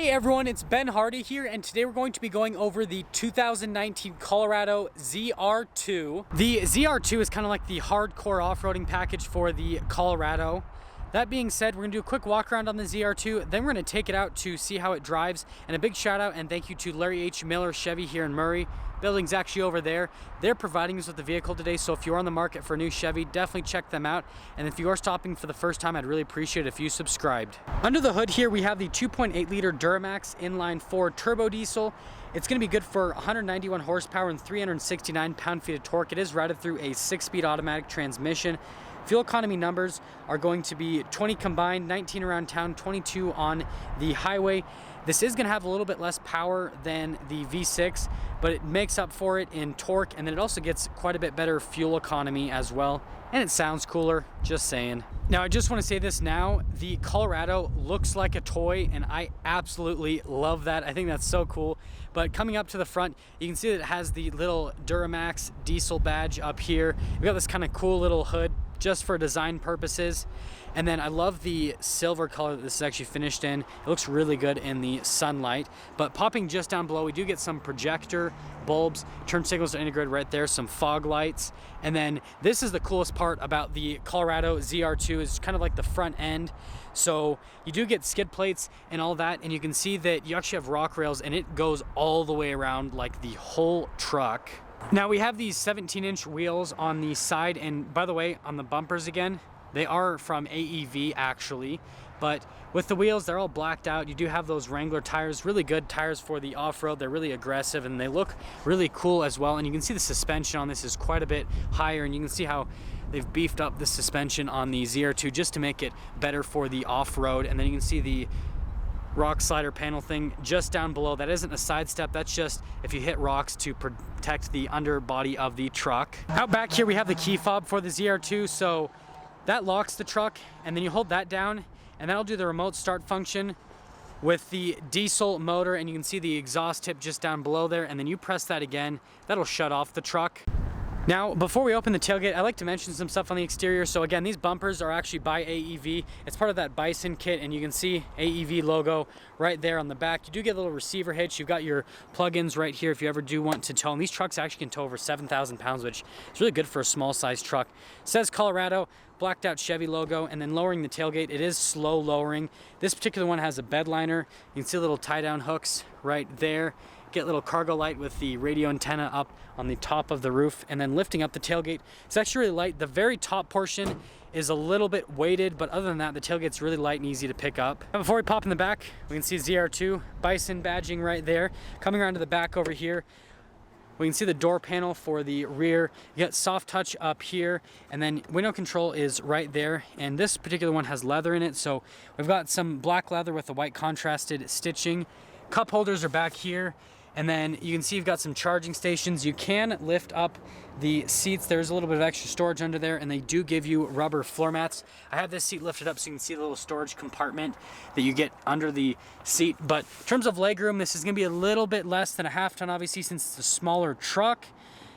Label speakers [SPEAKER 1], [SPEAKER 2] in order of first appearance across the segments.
[SPEAKER 1] Hey everyone, it's Ben Hardy here, and today we're going to be going over the 2019 Colorado ZR2. The ZR2 is kind of like the hardcore off-roading package for the Colorado. That being said, we're gonna do a quick walk around on the ZR2, then we're gonna take it out to see how it drives. And a big shout out and thank you to Larry H. Miller Chevy here in Murray. Building's actually over there. They're providing us with the vehicle today, so if you're on the market for a new Chevy, definitely check them out. And if you are stopping for the first time, I'd really appreciate it if you subscribed. Under the hood here, we have the 2.8 liter Duramax inline 4 turbo diesel. It's gonna be good for 191 horsepower and 369 pound-feet of torque. It is routed through a 6-speed automatic transmission. Fuel economy numbers are going to be 20 combined, 19 around town, 22 on the highway. This is going to have a little bit less power than the V6, but it makes up for it in torque, and then it also gets quite a bit better fuel economy as well, and it sounds cooler, just saying. Now, I just want to say this now, the Colorado looks like a toy, and I absolutely love that. I think that's so cool. But coming up to the front, you can see that it has the little Duramax diesel badge up here. We've got this kind of cool little hood just for design purposes. And then I love the silver color that this is actually finished in. It looks really good in the sunlight. But popping just down below, we do get some projector bulbs, turn signals are integrated right there, some fog lights. And then this is the coolest part about the Colorado ZR2, is kind of like the front end. So you do get skid plates and all that, and you can see that you actually have rock rails, and it goes all the way around like the whole truck. Now we have these 17-inch wheels on the side, and by the way, on the bumpers again, they are from AEV actually, but with the wheels, they're all blacked out. You do have those Wrangler tires, really good tires for the off-road. They're really aggressive and they look really cool as well. And you can see the suspension on this is quite a bit higher, and you can see how they've beefed up the suspension on the ZR2 just to make it better for the off-road. And then you can see the rock slider panel thing just down below. That isn't a side step, that's just if you hit rocks to protect the underbody of the truck. Out back here we have the key fob for the ZR2, so that locks the truck, and then you hold that down and that'll do the remote start function with the diesel motor, and you can see the exhaust tip just down below there, and then you press that again, that'll shut off the truck. Now, before we open the tailgate, I like to mention some stuff on the exterior. So again, these bumpers are actually by AEV. It's part of that Bison kit, and you can see AEV logo right there on the back. You do get a little receiver hitch. You've got your plug-ins right here if you ever do want to tow. And these trucks actually can tow over 7,000 pounds, which is really good for a small-sized truck. It says Colorado, blacked out Chevy logo, and then lowering the tailgate, it is slow lowering. This particular one has a bed liner. You can see little tie-down hooks right there. Get a little cargo light with the radio antenna up on the top of the roof, and then lifting up the tailgate. It's actually really light. The very top portion is a little bit weighted, but other than that, the tailgate's really light and easy to pick up. Now, before we pop in the back, we can see ZR2 Bison badging right there. Coming around to the back over here, we can see the door panel for the rear. You got soft touch up here, and then window control is right there. And this particular one has leather in it, so we've got some black leather with the white contrasted stitching. Cup holders are back here. And then you can see you've got some charging stations. You can lift up the seats. There's a little bit of extra storage under there, and they do give you rubber floor mats. I have this seat lifted up so you can see the little storage compartment that you get under the seat. But in terms of legroom, this is gonna be a little bit less than a half ton, obviously, since it's a smaller truck.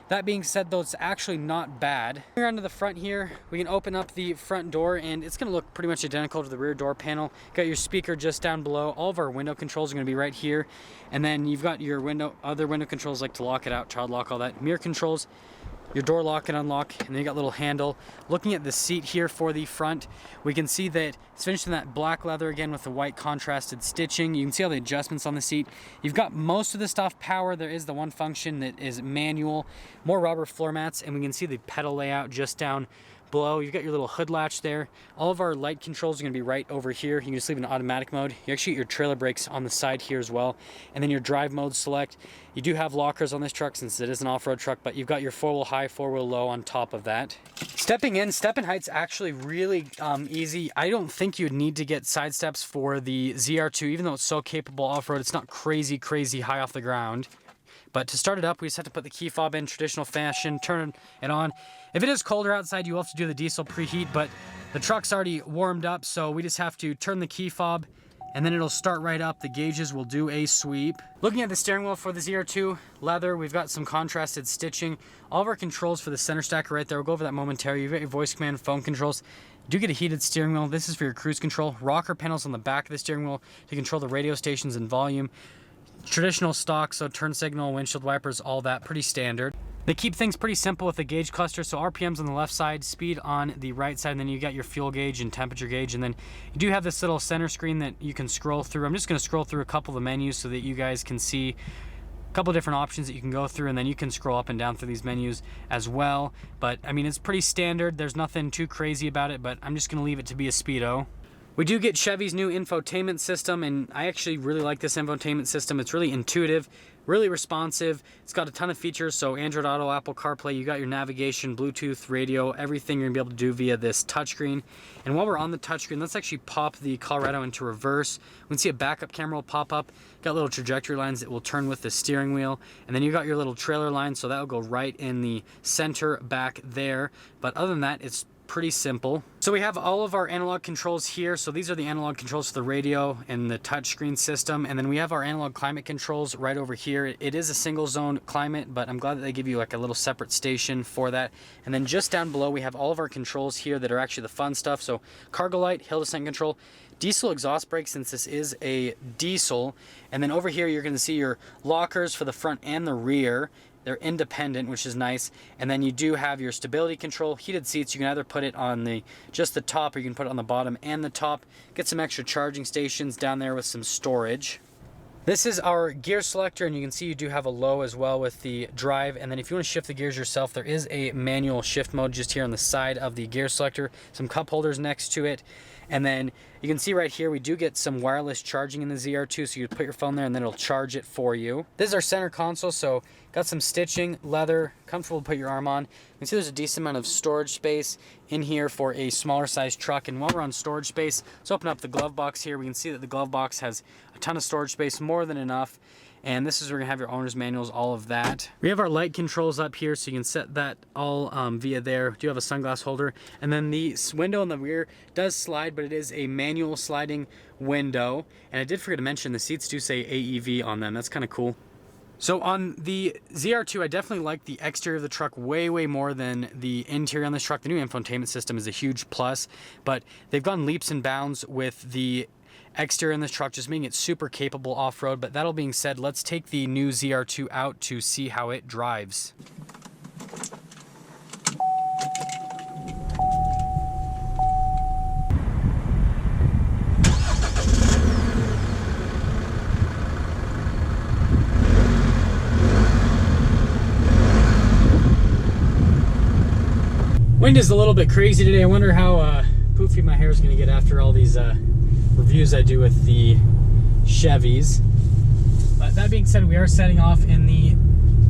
[SPEAKER 1] That being said, though, it's actually not bad. Here onto the front here, we can open up the front door, and it's gonna look pretty much identical to the rear door panel. Got your speaker just down below. All of our window controls are gonna be right here. And then you've got your other window controls, like to lock it out, child lock, all that. Mirror controls, your door lock and unlock, and then you got a little handle. Looking at the seat here for the front, we can see that it's finished in that black leather again with the white contrasted stitching. You can see all the adjustments on the seat. You've got most of the stuff power. There is the one function that is manual, more rubber floor mats, and we can see the pedal layout just down below. You've got your little hood latch there. All of our light controls are going to be right over here. You can just leave in automatic mode. You actually get your trailer brakes on the side here as well. And then your drive mode select. You do have lockers on this truck since it is an off-road truck, but you've got your 4-wheel high, 4-wheel low on top of that. Stepping in, step-in height's actually really easy. I don't think you'd need to get side steps for the ZR2, even though it's so capable off-road. It's not crazy high off the ground. But to start it up, we just have to put the key fob in traditional fashion, turn it on. If it is colder outside, you will have to do the diesel preheat, but the truck's already warmed up, so we just have to turn the key fob, and then it'll start right up. The gauges will do a sweep. Looking at the steering wheel for the ZR2, leather, we've got some contrasted stitching. All of our controls for the center stack are right there. We'll go over that momentarily. You've got your voice command, phone controls. You do get a heated steering wheel. This is for your cruise control. Rocker panels on the back of the steering wheel to control the radio stations and volume. Traditional stock, so turn signal, windshield wipers, all that, pretty standard. They keep things pretty simple with the gauge cluster, so RPMs on the left side, speed on the right side, and then you got your fuel gauge and temperature gauge, and then you do have this little center screen that you can scroll through. I'm just going to scroll through a couple of the menus so that you guys can see a couple different options that you can go through, and then you can scroll up and down through these menus as well. But I mean, it's pretty standard. There's nothing too crazy about it, but I'm just going to leave it to be a speedo. We do get Chevy's new infotainment system, and I actually really like this infotainment system. It's really intuitive, really responsive. It's got a ton of features, so Android Auto, Apple CarPlay, you got your navigation, Bluetooth, radio, everything you're gonna be able to do via this touchscreen. And while we're on the touchscreen, let's actually pop the Colorado into reverse. We can see a backup camera will pop up. Got little trajectory lines that will turn with the steering wheel. And then you got your little trailer line, so that will go right in the center back there. But other than that, it's pretty simple. So we have all of our analog controls here. So these are the analog controls for the radio and the touchscreen system. And then we have our analog climate controls right over here. It is a single zone climate, but I'm glad that they give you like a little separate station for that. And then just down below, we have all of our controls here that are actually the fun stuff. So cargo light, hill descent control, diesel exhaust brake since this is a diesel. And then over here, you're going to see your lockers for the front and the rear. They're independent, which is nice. And then you do have your stability control, heated seats. You can either put it on just the top, or you can put it on the bottom and the top. Get some extra charging stations down there with some storage. This is our gear selector, and you can see you do have a low as well with the drive. And then if you want to shift the gears yourself, there is a manual shift mode just here on the side of the gear selector. Some cup holders next to it. And then you can see right here, we do get some wireless charging in the ZR2, so you put your phone there and then it'll charge it for you. This is our center console, so got some stitching, leather, comfortable to put your arm on. You can see there's a decent amount of storage space in here for a smaller size truck. And while we're on storage space, let's open up the glove box here. We can see that the glove box has a ton of storage space, more than enough. And this is where you're gonna have your owner's manuals, all of that. We have our light controls up here, so you can set that all via there. We do have a sunglass holder. And then the window in the rear does slide, but it is a manual sliding window. And I did forget to mention, the seats do say AEV on them. That's kind of cool. So on the ZR2, I definitely like the exterior of the truck way more than the interior on this truck. The new infotainment system is a huge plus, but they've gone leaps and bounds with the exterior in this truck, just making it super capable off-road. But that all being said, let's take the new ZR2 out to see how it drives. Wind is a little bit crazy today. I wonder how poofy my hair is going to get after all these reviews I do with the Chevys. But that being said, we are setting off in the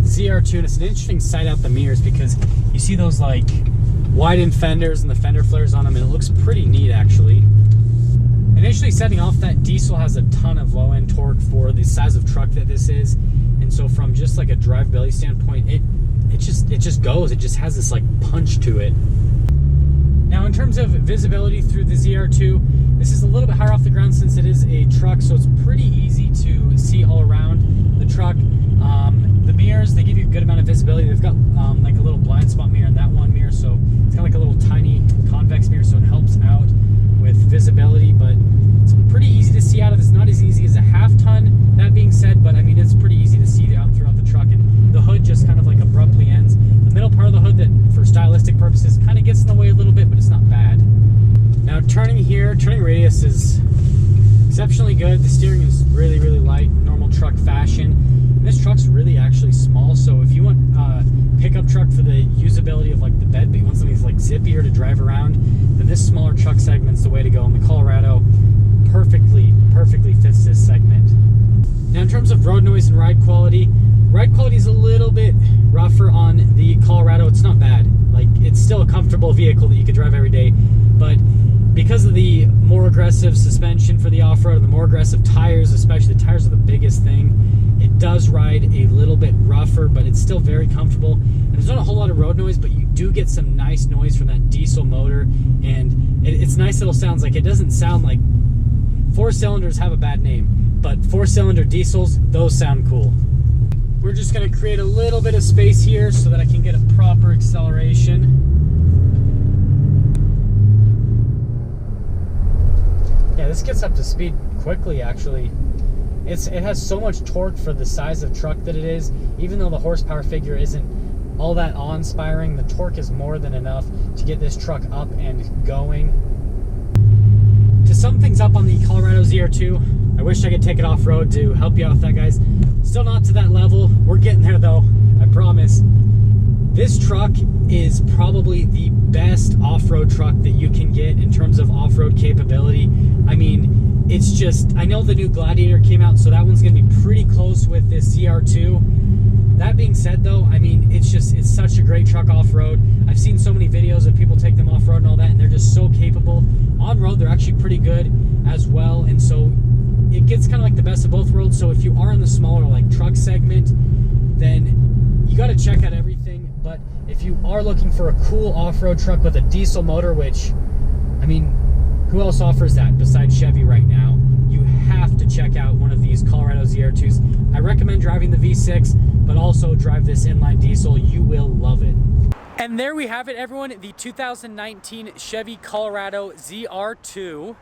[SPEAKER 1] ZR2, and it's an interesting sight out the mirrors because you see those like widened fenders and the fender flares on them, and it looks pretty neat actually. Initially setting off, that diesel has a ton of low end torque for the size of truck that this is, and so from just like a drivability standpoint, it just goes. It just has this like punch to it. Now in terms of visibility through the ZR2, this is a little bit higher off the ground since it is a truck, so it's pretty easy to see all around the truck. The mirrors, they give you a good amount of visibility. They've got like a little blind spot mirror in that one mirror, so it's kind of like a little tiny convex mirror, so it helps out with visibility, but it's pretty easy to see out of. It's not as easy as a half ton, that being said, but I mean, it's pretty easy to see out throughout the truck, and the hood just kind of like abruptly ends. The middle part of the hood, that for stylistic purposes kind of gets in the way a little bit, but it's not bad. Now turning here, turning radius is exceptionally good. The steering is really light, normal truck fashion. And this truck's really actually small, so if you want a pickup truck for the usability of like the bed, but you want something that's like zippier to drive around, then this smaller truck segment's the way to go. And the Colorado perfectly fits this segment. Now in terms of road noise and ride quality is a little bit rougher on the Colorado. It's not bad. Like, it's still a comfortable vehicle that you could drive every day, but because of the more aggressive suspension for the off-road and the more aggressive tires, especially the tires are the biggest thing, it does ride a little bit rougher, but it's still very comfortable. And there's not a whole lot of road noise, but you do get some nice noise from that diesel motor, and it's nice little sounds. Like, it doesn't sound like, four cylinders have a bad name, but four-cylinder diesels, those sound cool. We're just going to create a little bit of space here so that I can get a proper acceleration. this gets up to speed quickly, actually. It has so much torque for the size of truck that it is. Even though the horsepower figure isn't all that awe-inspiring, the torque is more than enough to get this truck up and going. To sum things up on the Colorado ZR2, I wish I could take it off-road to help you out with that, guys. Still not to that level. We're getting there, though, I promise. This truck is probably the best off-road truck that you can get in terms of off-road capability. I mean, it's just, I know the new Gladiator came out, so that one's gonna be pretty close with this ZR2. That being said, though, I mean, it's such a great truck off-road. I've seen so many videos of people take them off-road and all that, and they're just so capable. On-road, they're actually pretty good as well, and so it gets kind of like the best of both worlds. So if you are in the smaller like truck segment, then you got to check out everything. But if you are looking for a cool off-road truck with a diesel motor, which, I mean, who else offers that besides Chevy right now? You have to check out one of these Colorado ZR2s. I recommend driving the V6, but also drive this inline diesel. You will love it. And there we have it, everyone, the 2019 Chevy Colorado ZR2.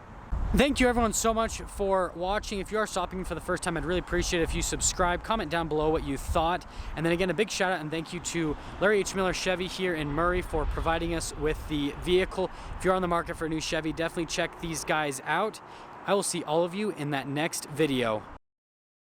[SPEAKER 1] Thank you everyone so much for watching. If you are stopping for the first time, I'd really appreciate it if you subscribe, comment down below what you thought. And then again, a big shout out and thank you to Larry H. Miller Chevy here in Murray for providing us with the vehicle. If you're on the market for a new Chevy, definitely check these guys out. I will see all of you in that next video.